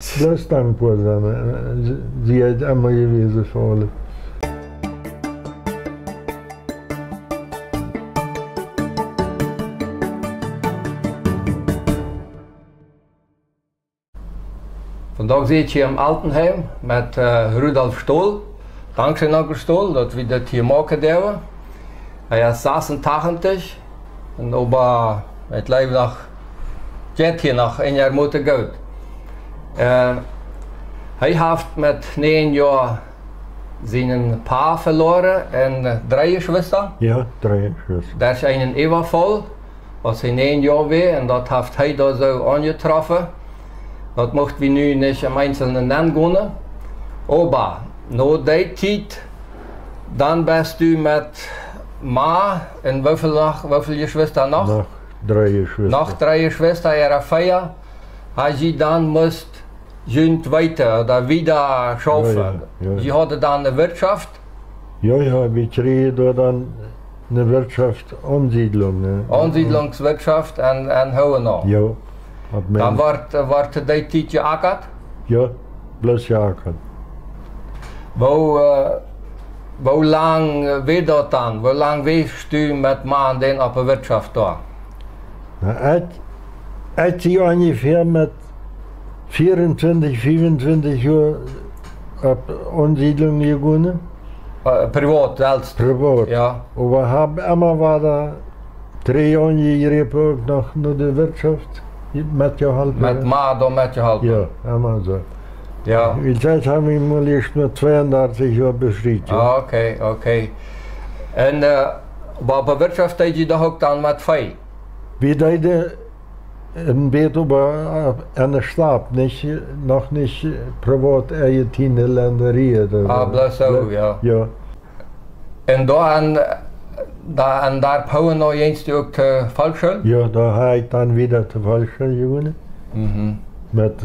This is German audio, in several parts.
Bloß dankbar sein. Sie hat immer gewesen für alles. Vandaag zit ik hier im Altenheim met Rudolf Stoll. Dankzij Onkel Stoll dat we dat hier maken dürfen. Hij is 86 en over het leven nog jet hier nog 1 jaar moeten gaan. Hij heeft met 9 jaar zijn pa verloren en 3 Geschwister. Ja, 3 Geschwister. Dat is een Evervol, was hij 9 jaar weer en dat heeft hij daar zo aangetroffen. Dat mochten we nu niet im Einzelnen nennen. Aber na die tijd, dan bist du met Ma en hoeveel Geschwister nog? Nog 3 Geschwister. Nog 3 Geschwister, er 4. Als je dan moest weiter oder wieder schaffen. Ja. Sie hadden dan de Wirtschaft. Ja, wir kriegen da dann eine Wirtschaft, Ansiedlung. Ne? Ansiedlungswirtschaft en hoe nog. Ja. Dan wordt die tijd geakkerd. Ja, bloß geakkerd. Hoe lang weet dat dan? Hoe lang weest u met maanden op de Wirtschaft daar? Na, als sie ungefähr mit 24, 25 Jahren auf Ansiedlung gegangen. Privat selbst? Privat. Ja. Aber immer war da 3 Jahre gegriffen nach der Wirtschaft. Met geholpen. Met ma dan met je helpen? Ja, immer so. Ja. Jetzt haben wir mal erst mit 32 Jahren beschrieben. Ja. Okay. En op de Wirtschaft deed je dat ook dan met vee? Wir deden ein Bett über einen Stab, noch nicht privat eigene Länderie. Bloß so, ja. Ja. En daar bouwen nog eens ook de Volksschule? Ja, da habe ich dann wieder die Volksschule gewonnen. Mit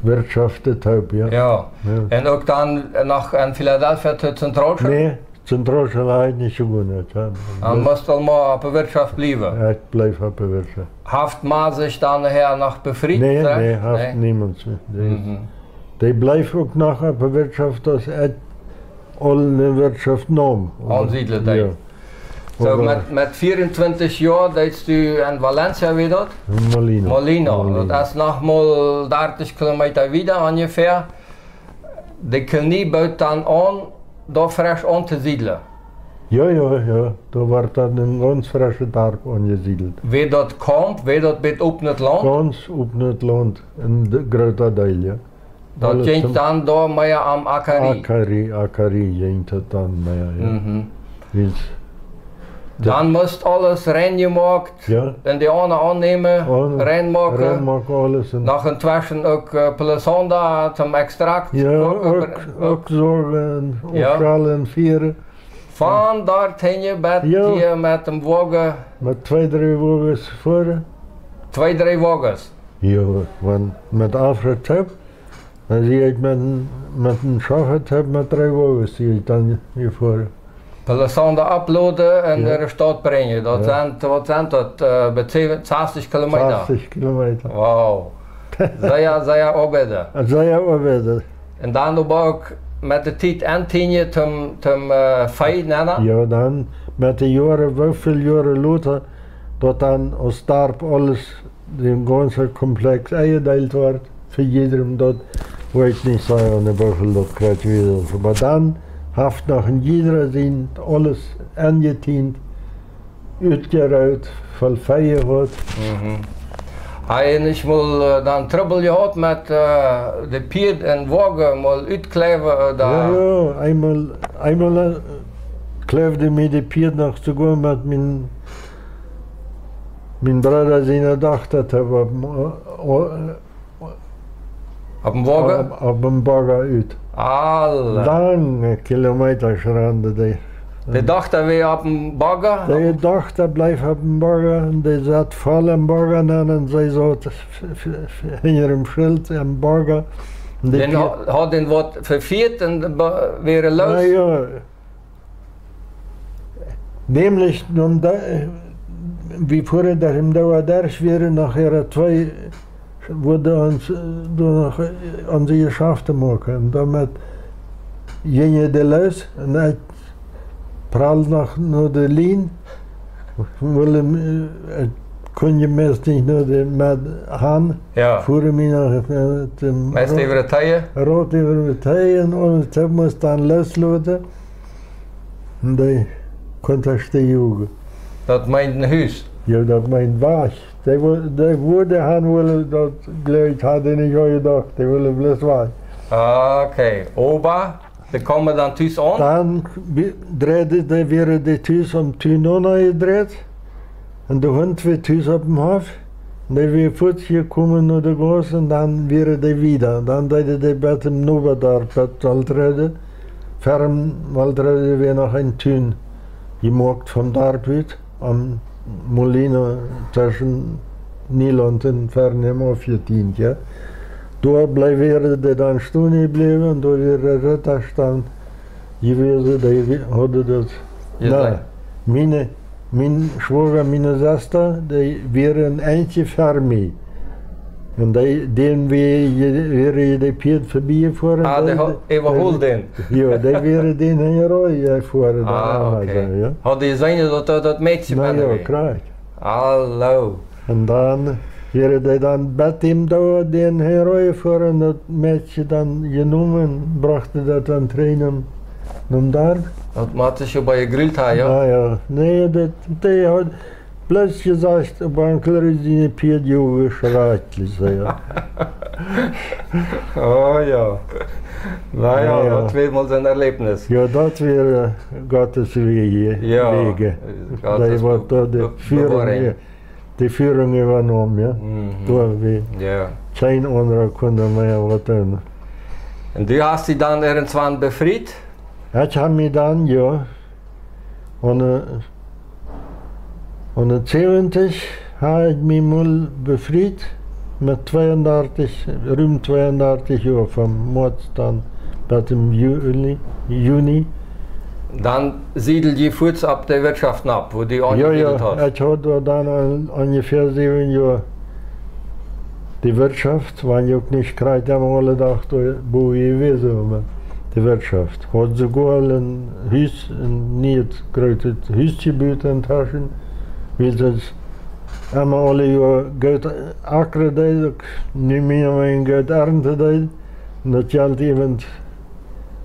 Wirtschaftsbetrieb, ja. Ja. En ook dan nog in Philadelphia de Zentralschule? Nee, Zentralschule habe ich nicht gewonnen. Dan moest allemaal op de Wirtschaft blijven? Ich bleibe auf der Wirtschaft. Heeft ma zich dan nachher nog bevriend? Nee, heeft niemand. Die bleibt auch noch auf der Wirtschaft, dass ich alle Wirtschaft nahm. Aansiedelen die? Ja. So, met 24 jaar deed u in Valencia weer? Molino. Dat is nog mal 30 kilometer wieder ungefähr. De Knie bouwt dan aan, daar frisch aan te siedelen. Ja. Da wird dann ein ganz frischer Tag angesiedelt. Wie dat kommt, wie dat bit op het land? Ganz op het land, in de grote deel, ja. Dat ging dan daar meer am Akari? Akari ging dat dan meer, ja. Dan moest alles reingemaakt, ja. En die anderen aannemen, reinmaken, alles. Nog een twassen ook plezanda zum extract. Ja, ook zorgen, opschalen, vieren. Van daar heen je bed hier met een wagen. Met 2, 3 wagens voor. 2, 3 wagens? Ja, want met afgetap, dan zie ik met een schafgetap met 3 wagens zie ik dan hier voor. Plezanda uploaden en naar de stad brengen. Dat zijn, wat zijn dat? Bij 60 kilometer? 60 kilometer. Wauw. Zij arbeiden. Zij arbeiden. En dan ook met de tijd en 10 jaar ten vee nemen? Ja, dan met de jaren, hoeveel jaren later, dat dan als daarop alles, de ganze complex eingedeeld wordt. Voor iedereen dat, weet ik niet zeggen, de burger dat krijgt weer. Maar dan heeft nog een iedere zin alles aangeteend, uitgeruid, veel vee gehad. Hij je niet mal dan trouble gehad met de pier en wagen mal uitkleven? Ja, eenmaal kleefde me de pier nog te gaan met mijn broer zijn dochter te hebben. Op een wagen? Op een wagen uit. Lange kilometers randen die. De dochter weer op een bagger? De dochter bleef op een bagger en die zat vol een bagger en zij zat in een schild en bagger. Den had den wat vervierd en weer los? Ja. Nämlich, wie vorher der im Dauerdersch wäre, nachher 2 wurde uns noch unsere Geschäfte machen. Und damit gingen die los und ich prall nach der Linie. Ich konnte meist nicht nur mit Hand, Ja. fuhren mich nach dem Meest über die Taille? Rot über die Taille und ich musste dann loslassen. Und ich konnte stehen. Dat meint een huis. Ja, dat mijn was. Die woorden gaan willen, dat gleich had ik niet gedacht. Die willen bloß was. Oké. Opa, we komen dan thuis aan. Dan draaide die weer de thuis om 10 uur gedreht. En de hond weer thuis op dem Hof. En die weer voet gekomen naar de gas en dan weer die wieder. Dan deden die bij hem nog daar, bij Waldrede. Ferm Waldrede weer nog een tuin gemaakt van daaruit. Am Molino zwischen Nieland und Fernem aufgedient, ja. Da wäre der dann stehen geblieben und da wäre der Ritterstand gewesen, der hatte das. Ja, Nein, mein Schwager, meine Schwester, die wären eigentlich Fermi. Und den wäre der Piet vorbeigefahren. Ah, die überholt den. Ja, der wäre den hergefahren. Ah, okay. Ja. Had je gezien dat meisje Na met ja, hem? klar. Hallo. Und dann wäre der dann mit ihm da den hergefahren, das Mädchen dann genommen, brachte das dann Tränen und dann. Dat maakt je bij je grill ha, ja? Ja. Nee, der hat bloß gesagt, aber ein kleines die Piedjo schrecklich, ja. Oh ja. Nou ja, Ja. dat weer mal zijn erlebnis. Ja, das wäre Gottes Wege. Ja. Wege. Gottes Da war da die Führung, bewaring. ja, die Führung übernommen, ja. Mhm. Da wie Ja. kein anderer konnte mehr was tun. En du hast sie dann irgendwann befreit? Ich habe mich dann, ja, und 70 habe ich mich mal befreit mit 32, rund 32 Jahren vom Mord dann, bei dem Juni. Dann siedelt die Fuß ab der Wirtschaft ab, wo die Ja, angesiedelt ja, hat. ich hatte dann ungefähr 7 Jahre die Wirtschaft, weil ich auch nicht gerade alle gedacht, wo ich gewesen bin. Die Wirtschaft. Hat sogar ein Haus, ein nicht großes Hausgebiet in Taschen, weil das immer alle Jahre Geld ackern deed, nicht mehr mein Geld ernten deed. Und das galt eben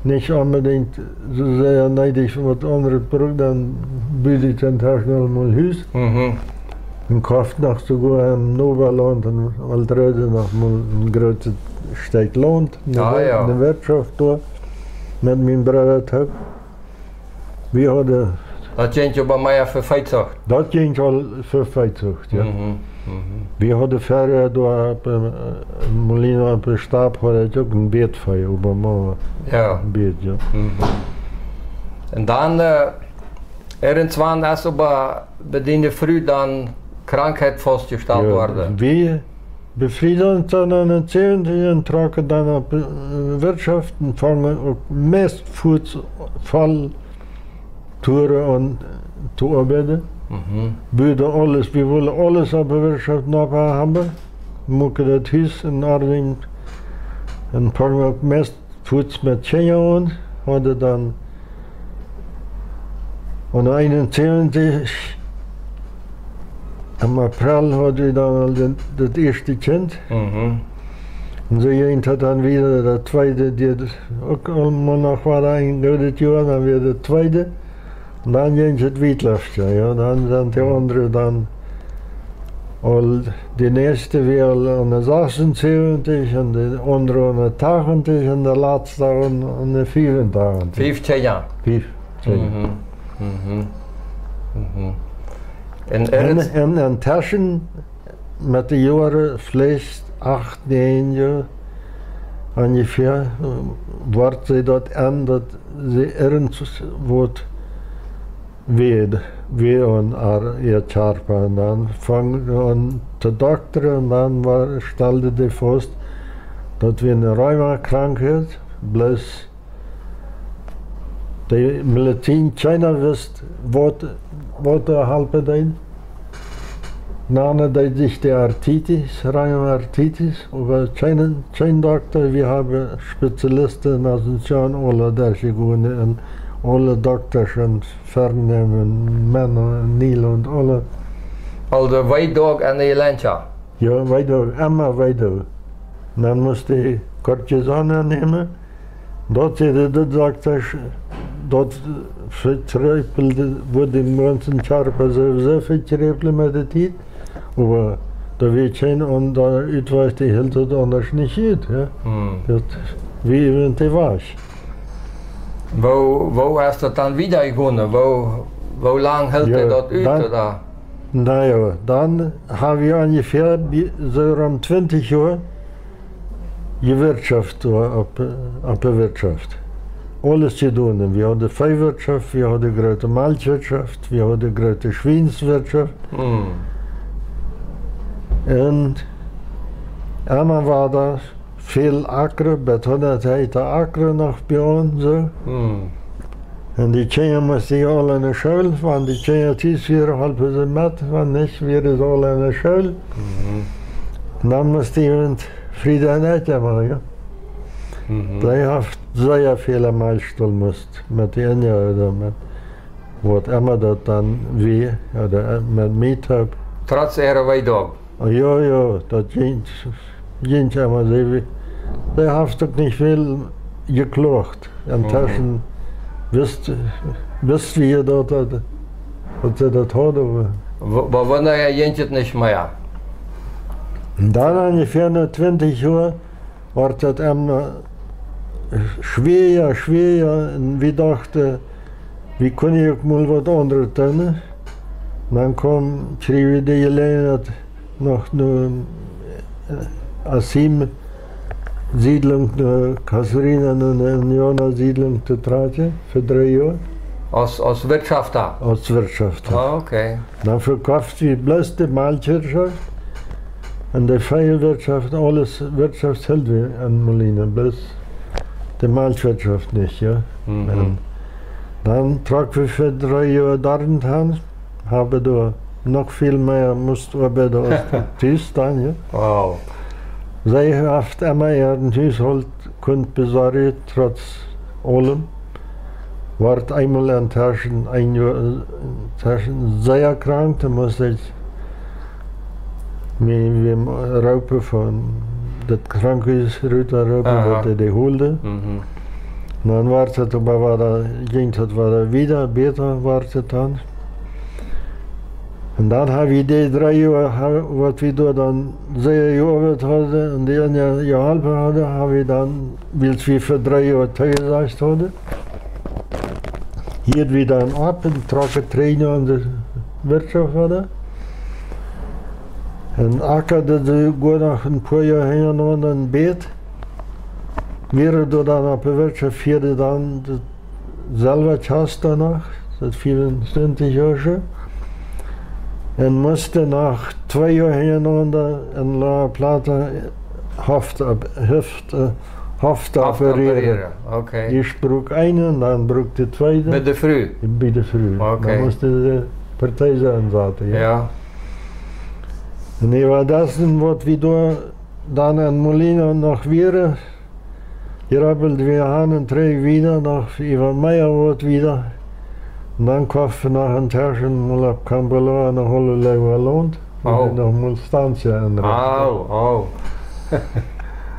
nicht unbedingt so sehr neidig mit anderen Produkten, dann bietet in Taschen mal Haus. Mhm. Und kauft noch sogar im Novaland und Waldrede noch mal ein großes Stück Land, eine Wirtschaft da. Met mijn broer ook. We hadden, Dat ging je bij mij even feitzacht. dat ging al voor feitzucht, ja. Mhm. Mhm. We hadden verder door op Molino op de stap hadden ik ook een beet van je, op een Ja. beet, ja. Mhm. En dan irgendwann ist aber bei denen früh dann Krankheit festgestellt worden. We befrieden uns dann an den 70 und tragen dann op Wirtschaft und fangen auch meest Fall Touren an zu arbeiten. Mhm. Wir wollen alles op de Wirtschaft noch haben. Moeten das Haus in Ordnung und fangen auch meest Fuß mit Tschenja an. Hadden dann an 71 im April hatte ich dann das erste Kind. Mhm. Und so jemand hat dann wieder der zweite, die auch allemaal noch war ein gutes Jahr, dann wieder der zweite. Und dann ging es weiter, ja. Dann sind die anderen dann, all, die nächste wäre an der 76 und die andere an der 80 und der letzte an der 84. 15 Jahre. 15. Mhm. Mhm. Mhm. En En Taschen met de jaren, vielleicht 8, 9 Jahre ungefähr, wordt sie dat an, dat sie ergens wordt weh an ihr Charpa. Und dann fangen an zu doktern und dann stellte die fest, dass wir eine Rheumakrankheit, bloß die Medizin keiner wisst, was der halbe dein. dann deed sich die Arthritis, Rheumarthritis, aber kein Doktor, wir haben Spezialisten aus dem John alle durchgegangen und alle Doktor schon vernehmen, Männer, Neil und alle. Also Weidog en Elentja. Ja, weiter, immer weiter. Dann musste ich Cortisone nehmen. Dort der Doktor, dort vertriepelte, wurde im ganzen Körper so vertriepelt mit der Zeit. Aber da wird kein und da etwas, die hält das anders nicht geht. Ja? Das, wie wenn die was. Wo hast du dann wieder gewonnen? Wo lang hält Ja, dat uit? dan- Oder? Naja, dann haben wir ungefähr so um 20 Jahre gewirtschaftet auf der Wirtschaft. Alles getan. Wir hatten Viehwirtschaft, wir hatten große Milchwirtschaft, wir hatten große Schweinswirtschaft. Und einmal war da viel Acker, bis 100 Hektar Acker noch bei uns. So. Und die Kinder mussten ja alle in der Schule, wenn die Kinder 4,5 sind mit, wenn nicht, wir sind alle in der Schule. Und dann musste jemand Friede und Ecke machen. Ja. Die hat sehr viele Meilensteine musst, mit den oder mit was immer das dann wie, oder mit Miethub. Trotz ihrer Weidog. Ja, das ging immer so. Die hat doch nicht viel geklagt. Inzwischen wisst wie dat wat ze dat hadden. Aber wanneer je het nicht mehr? Und dann ungefähr nach 20 Jahren war das immer schwer. Und wir dachten, wie kann ich auch mal was anderes tun? Dann schrieb ich die Gelegenheit noch eine Asim-Siedlung, eine Kasserina, eine Jona-Siedlung zu tragen für 3 Jahre. Als Wirtschafter? Als Wirtschaft. Ah, okay. Dann verkauft sie bloß die Milchwirtschaft und die Viehwirtschaft, alles Wirtschaft hält wir an Molina, bloß die Milchwirtschaft nicht. Ja. Und dann trug wir für 3 Jahre dort hin, habe da noch viel mehr musst arbeiten als Tisch dann. Ja. Wow. Sie hat immer ihren Haushalt konnte besorgen, trotz allem. War einmal ein Jahr sehr krank, da musste ich mit dem Raupen von das Krankenhaus Raupen die holte. Dann war es aber wieder besser war es dann. Und dann habe ich die 3 Jahre, was wir da dann sehr gearbeitet hatten und die eine geholfen hatten, habe ich dann, weil wir für 3 Jahre zugesagt hatten, hier wieder ein Ab und trocken Trainer an der Wirtschaft hatte. Und Acker, das geht nach ein paar Jahren hin und ein Bett. Wir dann auf der Wirtschaft führte dann selber Haus danach, seit 24 Jahren schon. Und musste nach 2 Jahren hintereinander in La Plata Hüfte operieren. Okay. Ich brug einen, dann brug die zweite. Bij de Früh? Bij de Früh. Okay. Dan moest de partij zijn zaten. Ja. Ja. En ik was dat wat we door dan in Molina nog weer. Hier hebben we aan en 3 wieder, nog even meer wat wieder. En dan kochten we nog een terschen mal op Cambola en een hele leeuwe loont. En nog mal standje en Oh.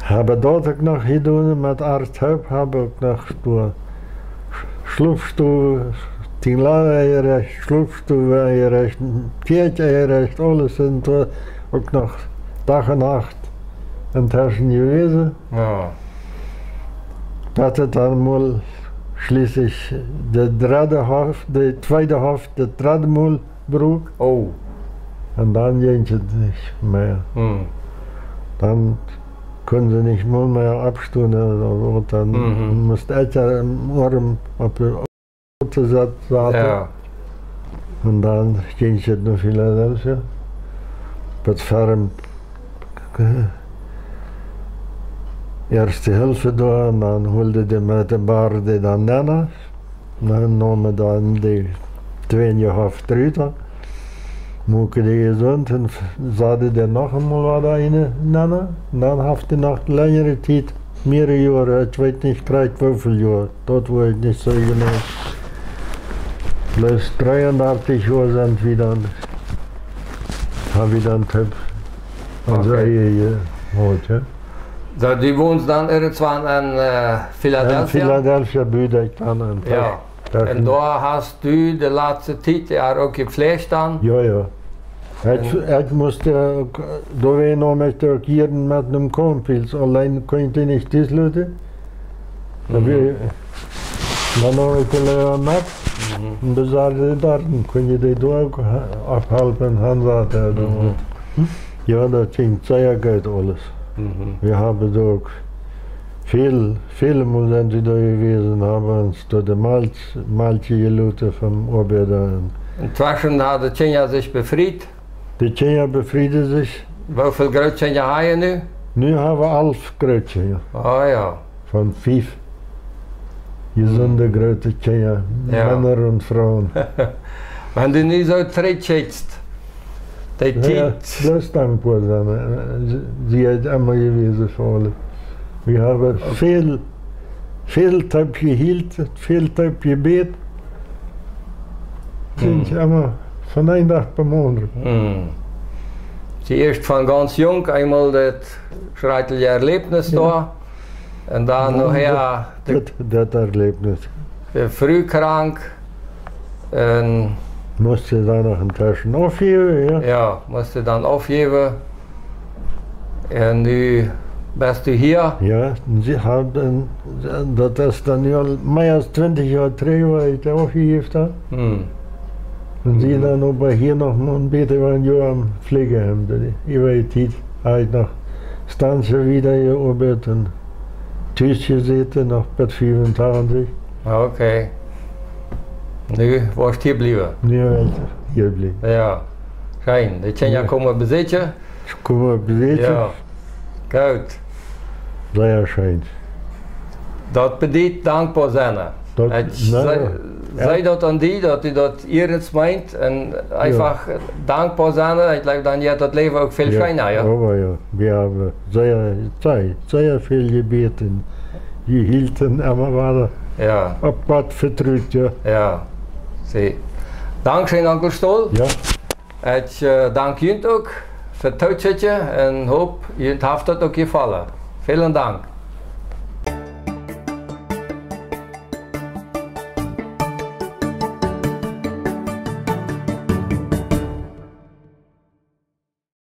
Habe dort auch noch gedaan mit Arthub, habe auch noch door Schlupfstuhl, die Lade gerecht, Schlupfstuhl gerecht, Kirche gerecht, alles sind auch noch Tag und Nacht in Taschen gewesen. Ja. Das hat dann mal schließlich die zweite Hälfte, der dritte Mal brug. Oh. Und dann ging es nicht mehr. Dann können sie nicht mal mehr abstehen. Also, dann musste ich im Arm auf der Auto sitzen. Ja. Und dann ging ich nach Philadelphia. Mit Ferm Erste Hilfe da, und dann holte die mit der Barde dann Nana. Dann nahmen dann die 2,5 Rüter. Mucke die gesund und sagte der noch einmal war da eine Nana. Und dann hat er nach längere Zeit, mehrere Jahre, ich weiß nicht gerade wie viele Jahre, dort wo ich nicht so genau. Bloß 83 Jahre sind wir dann, habe ich dann Tipp unsere Ehe geholt. Ja. So, du wohnst dann irgendwann in Philadelphia? In Philadelphia büde ich dann an. Ja. Und da hast du die letzte Zeit ja auch gepflegt dann? Ja, ja. Ich musste, da war ich noch mit der Kirchen mit einem Kornpilz, allein konnte ich nicht das Leute. Dann habe ich gelernt und besagte die Daten, konnte ich die da abhalten, Hansate. Ja, das ging sehr gut alles. Wir haben doch viele Monate da gewesen, haben uns da die malzige Leute vom Arbeiter. Inzwischen hat die Tschenja sich befreit. Die Tschenja befrieden sich. Wie viele Grötchen haben wir nu? Nu haben wir 11 Grötchen, ja. Oh ja. Von 5 gesunde Grötchen, ja. Männer und Frauen. Wenn du nicht so trittschätzt, die Zeit. Ja, bloß dankbar sein. Sie hat immer gewesen für alles. Wir haben viel Typ gehielt, viel Typ gebet. Sind immer von einem Tag beim anderen. Zuerst von ganz jung einmal das schreckliche Erlebnis da. Und dann nachher das Erlebnis. Früh krank. Musste dann noch einen Taschen aufgeben, ja? Ja, musste dann aufgeben. Und nu bist du hier? Ja, sie haben, das ist dann ja mehr als 20 Jahre drin, weil ich aufgegeben habe. Und sie dann aber hier noch ein bisschen ein Jahr am Pflegeheim. Über die Zeit habe ich noch Stanze wieder gearbeitet und Tisch gesessen, noch bis 25. Okay. Nu warst du hier geblieben? Nu hier geblieben. Ja, schön. Die Tschenja komen bezitten? Ich komme bezitten. Ja, gut. Sehr schön. Dat bedient dankbaar zijn. Zei dat aan die, dat u dat eerst meint en einfach dankbaar zijn. Ik denk dan je dat leven ook veel schijner, ja? Aber ja, wir haben sehr viel gebeten. Die hielten immer weiter. Ja. Op Gott vertraut, ja. Ja, zie. Dankzij Onkel Stol. Ja. Ik dank jullie ook voor het toetsen en hoop jullie heeft het ook gevallen. Vielen Dank.